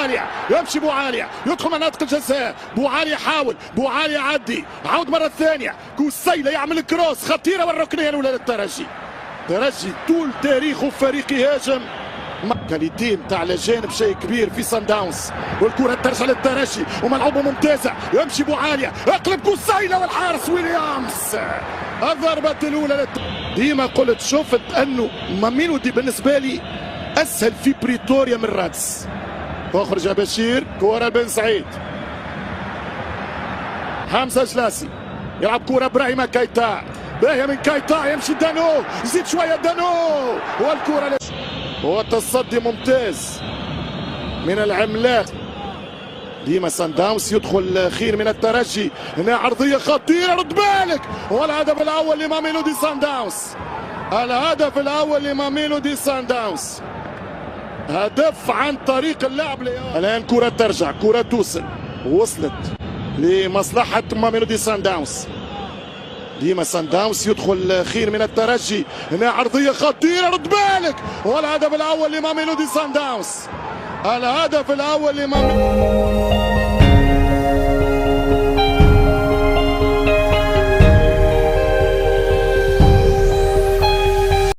بوعالية، يمشي بوعالية يدخل مناطق الجزاء، بوعالية حاول، بوعالية عدي، عود مرة ثانية، كوسيلة يعمل كروس خطيرة والركنية الأولى للترجي. ترجي طول تاريخه فريق يهاجم، كاليتي نتاع الجانب شيء كبير في سان داونز، والكرة ترجع للترجي وملعوبة ممتازة، يمشي بوعالية اقلب كوسيلة والحارس ويليامز. الضربة الأولى ديما قلت شفت أنه ماميلودي بالنسبة لي أسهل في بريتوريا من رادس. تخرج بشير، كرة بن سعيد، حمزة جلاسي يلعب كرة ابراهيم كايتا، باهية من كايتا يمشي دانو، يزيد شوية دانو والكرة والتصدي ممتاز من العملاق. ديما سان داونز يدخل خير من الترجي، هنا عرضية خطيرة رد بالك، والهدف الأول لماميلودي سان داونز. الهدف الأول لماميلودي سان داونز، هدف عن طريق اللعب. الآن كرة ترجع، كرة توصل، وصلت لمصلحة ماميلودي سان داونز. ديما سان داونز يدخل خير من الترجي، هنا عرضية خطيرة رد بالك، والهدف الأول لماميلودي سان داونز. الهدف الأول لماميلودي.